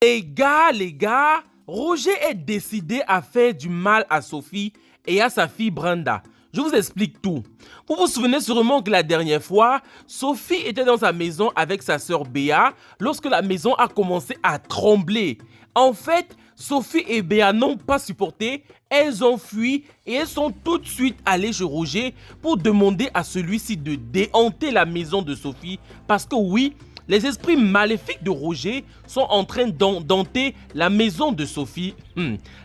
Les gars, Roger est décidé à faire du mal à Sophie et à sa fille Brenda. Je vous explique tout. Vous vous souvenez sûrement que la dernière fois, Sophie était dans sa maison avec sa sœur Béa lorsque la maison a commencé à trembler. En fait, Sophie et Béa n'ont pas supporté, elles ont fui et elles sont tout de suite allées chez Roger pour demander à celui-ci de déhanter la maison de Sophie parce que oui, les esprits maléfiques de Roger sont en train d'hanter la maison de Sophie.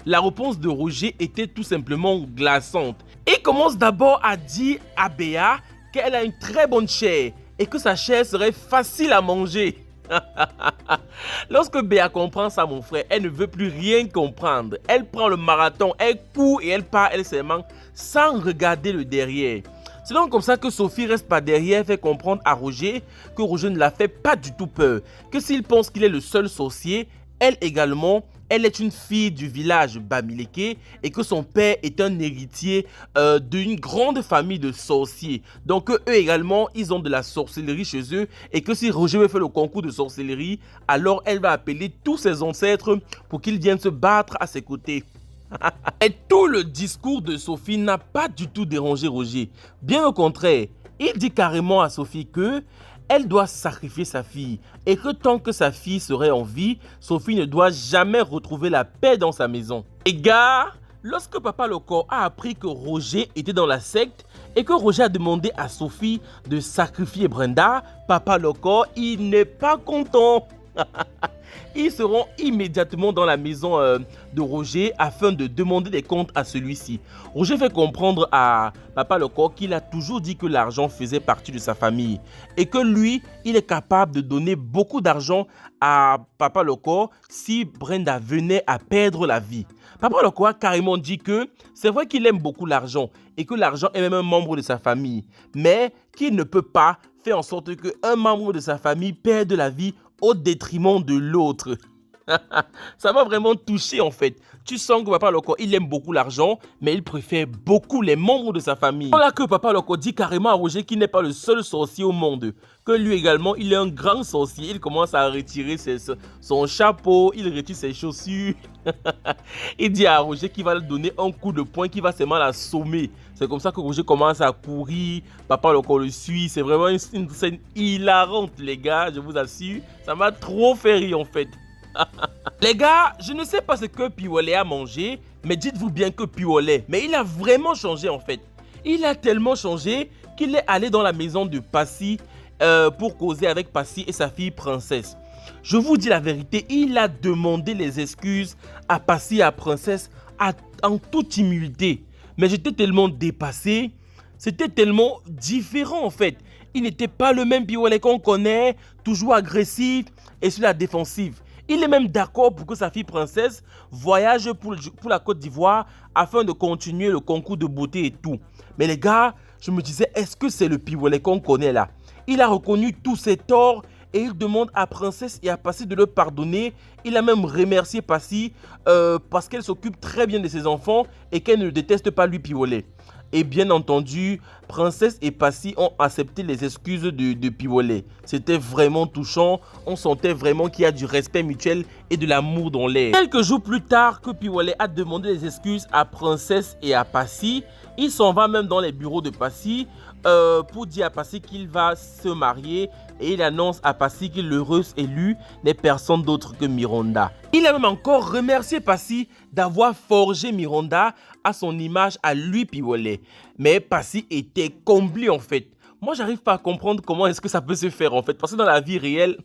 La réponse de Roger était tout simplement glaçante. Il commence d'abord à dire à Béa qu'elle a une très bonne chair et que sa chair serait facile à manger. Lorsque Béa comprend ça, mon frère, elle ne veut plus rien comprendre. Elle prend le marathon, elle court et elle part elle seulement sans regarder le derrière. C'est donc comme ça que Sophie reste par derrière, fait comprendre à Roger que Roger ne la fait pas du tout peur. Que s'il pense qu'il est le seul sorcier, elle également, elle est une fille du village Bamileke et que son père est un héritier d'une grande famille de sorciers. Donc eux également, ils ont de la sorcellerie chez eux et que si Roger veut faire le concours de sorcellerie, alors elle va appeler tous ses ancêtres pour qu'ils viennent se battre à ses côtés. Et tout le discours de Sophie n'a pas du tout dérangé Roger. Bien au contraire, il dit carrément à Sophie que elle doit sacrifier sa fille et que tant que sa fille serait en vie, Sophie ne doit jamais retrouver la paix dans sa maison. Les gars, lorsque Papa Loko a appris que Roger était dans la secte et que Roger a demandé à Sophie de sacrifier Brenda, Papa Loko, il n'est pas content. Ils seront immédiatement dans la maison de Roger afin de demander des comptes à celui-ci. Roger fait comprendre à Papa Loko qu'il a toujours dit que l'argent faisait partie de sa famille et que lui, il est capable de donner beaucoup d'argent à Papa Loko si Brenda venait à perdre la vie. Papa Loko a carrément dit que c'est vrai qu'il aime beaucoup l'argent et que l'argent est même un membre de sa famille, mais qu'il ne peut pas faire en sorte qu'un membre de sa famille perde la vie au détriment de l'autre. Ça m'a vraiment touché en fait. Tu sens que Papa Loko, il aime beaucoup l'argent, mais il préfère beaucoup les membres de sa famille. Voilà que Papa Loko dit carrément à Roger qu'il n'est pas le seul sorcier au monde. Que lui également, il est un grand sorcier. Il commence à retirer son chapeau, il retire ses chaussures. Il dit à Roger qu'il va lui donner un coup de poing, qu'il va seulement l'assommer. C'est comme ça que Roger commence à courir. Papa Loko le suit. C'est vraiment une scène hilarante, les gars, je vous assure. Ça m'a trop fait rire en fait. Les gars, je ne sais pas ce que Piwole a mangé, mais dites-vous bien que Piwole, mais il a vraiment changé en fait. Il a tellement changé qu'il est allé dans la maison de Passy pour causer avec Passy et sa fille Princesse. Je vous dis la vérité, il a demandé les excuses à Passy et à Princesse en toute humilité. Mais j'étais tellement dépassé, c'était tellement différent en fait. Il n'était pas le même Piwole qu'on connaît, toujours agressif et sur la défensive. Il est même d'accord pour que sa fille Princesse voyage pour la Côte d'Ivoire afin de continuer le concours de beauté et tout. Mais les gars, je me disais, est-ce que c'est le Piwole qu'on connaît là? Il a reconnu tous ses torts et il demande à Princesse et à Passy de le pardonner. Il a même remercié Passy parce qu'elle s'occupe très bien de ses enfants et qu'elle ne déteste pas lui Piwole. Et bien entendu, Princesse et Passy ont accepté les excuses de Piwole. C'était vraiment touchant. On sentait vraiment qu'il y a du respect mutuel et de l'amour dans l'air. Quelques jours plus tard que Piwole a demandé les excuses à Princesse et à Passy, il s'en va même dans les bureaux de Passy pour dire à Passy qu'il va se marier et il annonce à Passy que l'heureuse élue n'est personne d'autre que Miranda. Il a même encore remercié Passy d'avoir forgé Miranda à son image à lui Piwole. Mais Passy était comblé en fait. Moi, j'arrive pas à comprendre comment est-ce que ça peut se faire en fait. Parce que dans la vie réelle,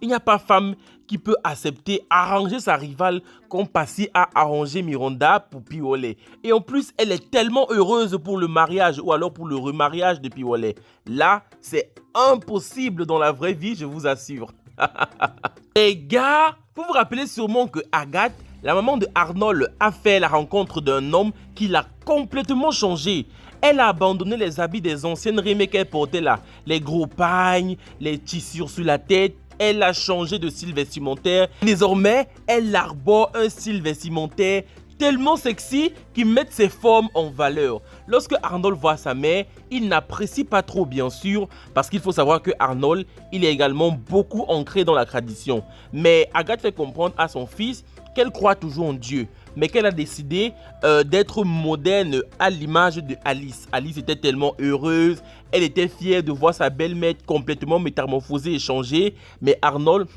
il n'y a pas femme qui peut accepter, arranger sa rivale comme Passy a arrangé Miranda pour Piwole. Et en plus, elle est tellement heureuse pour le mariage ou alors pour le remariage de Piwole. Là, c'est impossible dans la vraie vie, je vous assure. Les gars, vous vous rappelez sûrement que Agathe, la maman de Arnold, a fait la rencontre d'un homme qui l'a complètement changé. Elle a abandonné les habits des anciennes rimes qu'elle portait là. Les gros pagnes, les tissures sur la tête. Elle a changé de style vestimentaire. Désormais, elle arbore un style vestimentaire tellement sexy qu'ils mettent ses formes en valeur. Lorsque Arnold voit sa mère, il n'apprécie pas trop bien sûr, parce qu'il faut savoir que Arnold, il est également beaucoup ancré dans la tradition. Mais Agathe fait comprendre à son fils qu'elle croit toujours en Dieu, mais qu'elle a décidé d'être moderne à l'image de Alice. Alice était tellement heureuse, elle était fière de voir sa belle-mère complètement métamorphosée et changée, mais Arnold,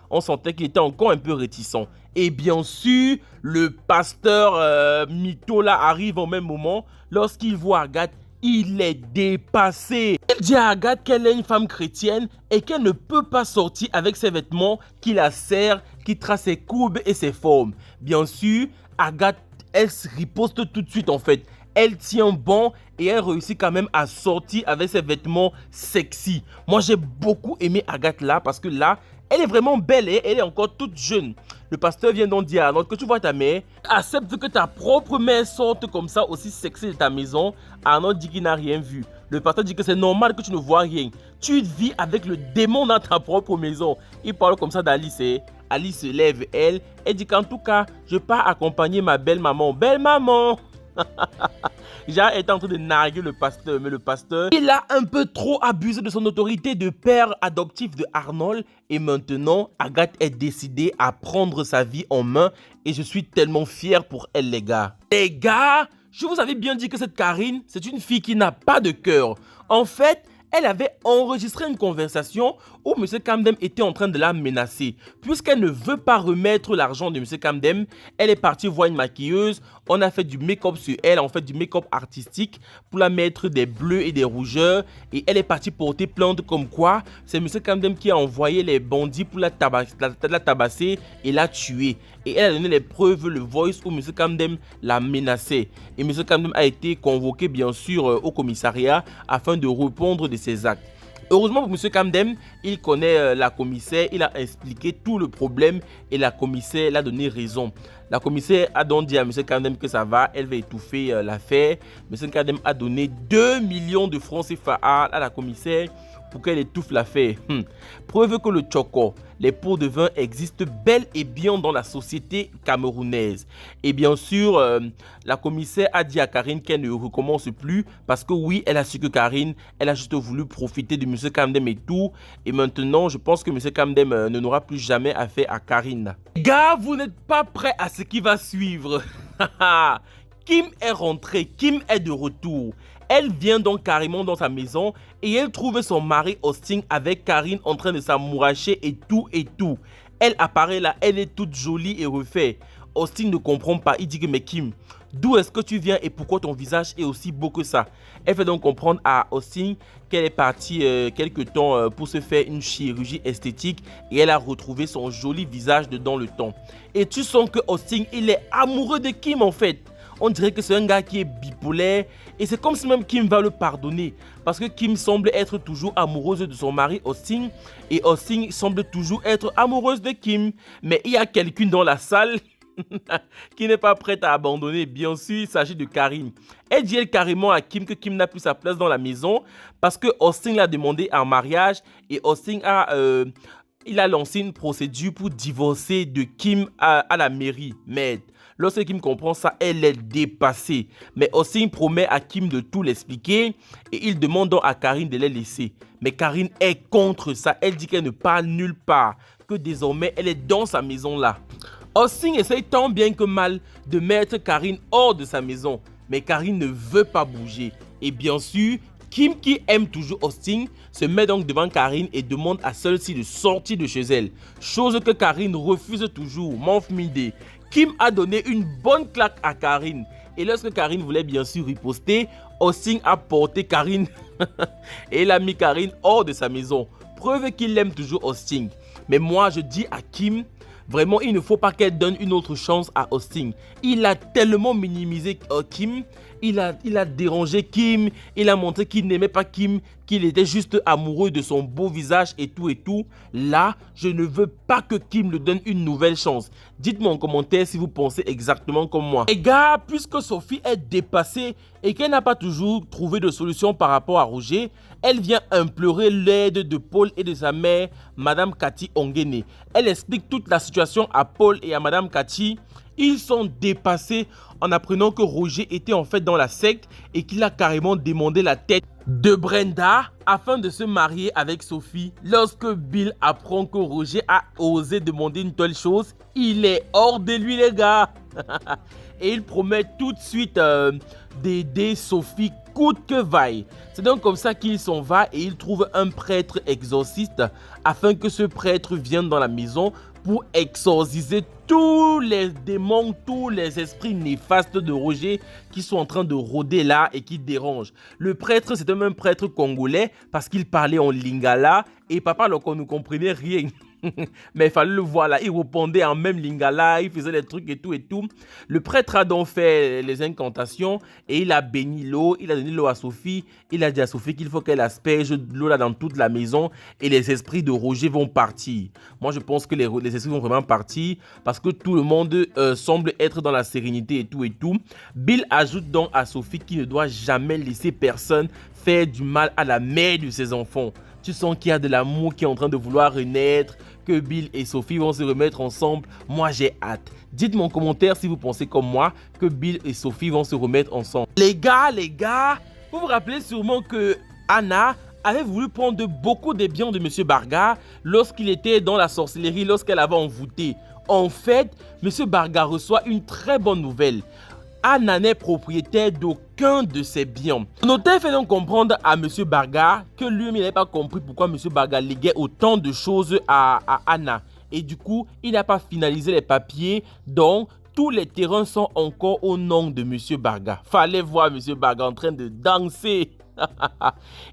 on sentait qu'il était encore un peu réticent. Et bien sûr, le pasteur mytho là arrive au même moment. Lorsqu'il voit Agathe, il est dépassé. Il dit à Agathe qu'elle est une femme chrétienne et qu'elle ne peut pas sortir avec ses vêtements qui la serrent, qui tracent ses courbes et ses formes. Bien sûr, Agathe, elle se riposte tout de suite en fait. Elle tient bon et elle réussit quand même à sortir avec ses vêtements sexy. Moi, j'ai beaucoup aimé Agathe là parce que là, elle est vraiment belle et elle est encore toute jeune. Le pasteur vient donc dire à Arnold que tu vois ta mère, accepte que ta propre mère sorte comme ça aussi sexy de ta maison. Arnold dit qu'il n'a rien vu. Le pasteur dit que c'est normal que tu ne vois rien. Tu vis avec le démon dans ta propre maison. Il parle comme ça d'Alice. Alice se lève, elle dit qu'en tout cas, je pars accompagner ma belle-maman. Belle-maman! Jacques est en train de narguer le pasteur, mais le pasteur, il a un peu trop abusé de son autorité de père adoptif de Arnold. Et maintenant, Agathe est décidée à prendre sa vie en main. Et je suis tellement fier pour elle, les gars. Les gars, je vous avais bien dit que cette Karine, c'est une fille qui n'a pas de cœur. En fait, elle avait enregistré une conversation où M. Kamdem était en train de la menacer. Puisqu'elle ne veut pas remettre l'argent de M. Kamdem, elle est partie voir une maquilleuse. On a fait du make-up sur elle, en fait du make-up artistique pour la mettre des bleus et des rougeurs. Et elle est partie porter plainte comme quoi c'est M. Kamdem qui a envoyé les bandits pour la tabasser et la tuer. Et elle a donné les preuves, le voice où M. Kamdem la menaçait. Et M. Kamdem a été convoqué bien sûr au commissariat afin de répondre de ses actes. Heureusement pour M. Kamdem, il connaît la commissaire, il a expliqué tout le problème et la commissaire l'a donné raison. La commissaire a donc dit à M. Kamdem que ça va, elle va étouffer l'affaire. M. Kamdem a donné 2 millions de francs CFA à la commissaire pour qu'elle étouffe l'affaire. Preuve que le tchoko, les pots de vin existent bel et bien dans la société camerounaise. Et bien sûr, la commissaire a dit à Karine qu'elle ne recommence plus parce que oui, elle a su que Karine, elle a juste voulu profiter de M. Kamdem et tout. Et maintenant, je pense que M. Kamdem ne n'aura plus jamais affaire à Karine. Gars, vous n'êtes pas prêts à ce qui va suivre. Kim est rentrée, Kim est de retour. Elle vient donc carrément dans sa maison et elle trouve son mari Austin avec Karine en train de s'amouracher et tout et tout. Elle apparaît là, elle est toute jolie et refaite. Austin ne comprend pas, il dit que mais Kim, d'où est-ce que tu viens et pourquoi ton visage est aussi beau que ça? Elle fait donc comprendre à Austin qu'elle est partie quelque temps pour se faire une chirurgie esthétique et elle a retrouvé son joli visage dans le temps. Et tu sens que Austin, il est amoureux de Kim en fait. On dirait que c'est un gars qui est bipolaire et c'est comme si même Kim va le pardonner parce que Kim semble être toujours amoureuse de son mari Austin et Austin semble toujours être amoureuse de Kim. Mais il y a quelqu'un dans la salle qui n'est pas prête à abandonner. Bien sûr, il s'agit de Karine. Elle dit carrément à Kim que Kim n'a plus sa place dans la maison parce que Austin l'a demandé en mariage et Austin il a lancé une procédure pour divorcer de Kim à la mairie. Mais lorsque Kim comprend ça, elle est dépassée. Mais Austin promet à Kim de tout l'expliquer et il demande donc à Karine de les laisser. Mais Karine est contre ça. Elle dit qu'elle ne part nulle part, que désormais elle est dans sa maison là. Austin essaye tant bien que mal de mettre Karine hors de sa maison. Mais Karine ne veut pas bouger. Et bien sûr, Kim, qui aime toujours Austin, se met donc devant Karine et demande à celle-ci de sortir de chez elle. Chose que Karine refuse toujours. M'enfmidé. Kim a donné une bonne claque à Karine. Et lorsque Karine voulait bien sûr riposter, Austin a porté Karine et il a mis Karine hors de sa maison. Preuve qu'il aime toujours Austin. Mais moi, je dis à Kim, vraiment, il ne faut pas qu'elle donne une autre chance à Austin. Il a tellement minimisé Kim, il a dérangé Kim, il a montré qu'il n'aimait pas Kim, qu'il était juste amoureux de son beau visage et tout et tout. Là, je ne veux pas que Kim lui donne une nouvelle chance. Dites-moi en commentaire si vous pensez exactement comme moi. Les gars, puisque Sophie est dépassée et qu'elle n'a pas toujours trouvé de solution par rapport à Roger, elle vient implorer l'aide de Paul et de sa mère, Madame Cathy Ongene. Elle explique toute la situation à Paul et à Madame Cathy Ils sont dépassés en apprenant que Roger était en fait dans la secte et qu'il a carrément demandé la tête de Brenda afin de se marier avec Sophie. Lorsque Bill apprend que Roger a osé demander une telle chose, il est hors de lui les gars. Et il promet tout de suite d'aider Sophie coûte que vaille. C'est donc comme ça qu'il s'en va et il trouve un prêtre exorciste afin que ce prêtre vienne dans la maison pour exorciser tous les démons, tous les esprits néfastes de Roger qui sont en train de rôder là et qui dérangent. Le prêtre, c'était même un prêtre congolais parce qu'il parlait en lingala et papa, alors qu'on ne comprenait rien. Mais il fallait le voir là, il répondait en même lingala, il faisait des trucs et tout et tout. Le prêtre a donc fait les incantations et il a béni l'eau, il a donné l'eau à Sophie. Il a dit à Sophie qu'il faut qu'elle asperge de l'eau là dans toute la maison et les esprits de Roger vont partir. Moi je pense que les esprits vont vraiment partir parce que tout le monde semble être dans la sérénité et tout et tout. Bill ajoute donc à Sophie qu'il ne doit jamais laisser personne faire du mal à la mère de ses enfants. Tu sens qu'il y a de l'amour qui est en train de vouloir renaître, que Bill et Sophie vont se remettre ensemble. Moi, j'ai hâte. Dites-moi en commentaire si vous pensez comme moi que Bill et Sophie vont se remettre ensemble. Les gars, vous vous rappelez sûrement que Anna avait voulu prendre beaucoup des biens de M. Barga lorsqu'il était dans la sorcellerie, lorsqu'elle avait envoûté. En fait, M. Barga reçoit une très bonne nouvelle. Anna n'est propriétaire d'aucun de ses biens. Le notaire fait donc comprendre à M. Barga que lui-même n'avait pas compris pourquoi M. Barga léguait autant de choses à Anna. Et du coup, il n'a pas finalisé les papiers, donc tous les terrains sont encore au nom de M. Barga. Fallait voir M. Barga en train de danser.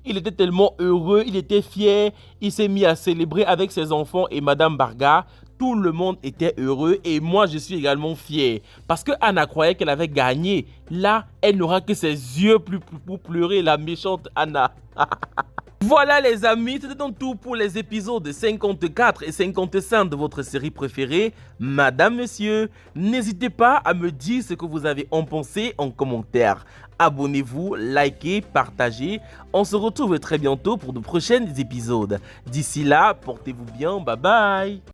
Il était tellement heureux, il était fier, il s'est mis à célébrer avec ses enfants et Madame Barga. Tout le monde était heureux et moi je suis également fier parce que Anna croyait qu'elle avait gagné. Là, elle n'aura que ses yeux pour pleurer, la méchante Anna. Voilà les amis, c'était donc tout pour les épisodes 54 et 55 de votre série préférée, Madame Monsieur. N'hésitez pas à me dire ce que vous avez en pensé en commentaire. Abonnez-vous, likez, partagez. On se retrouve très bientôt pour de prochains épisodes. D'ici là, portez-vous bien, bye bye.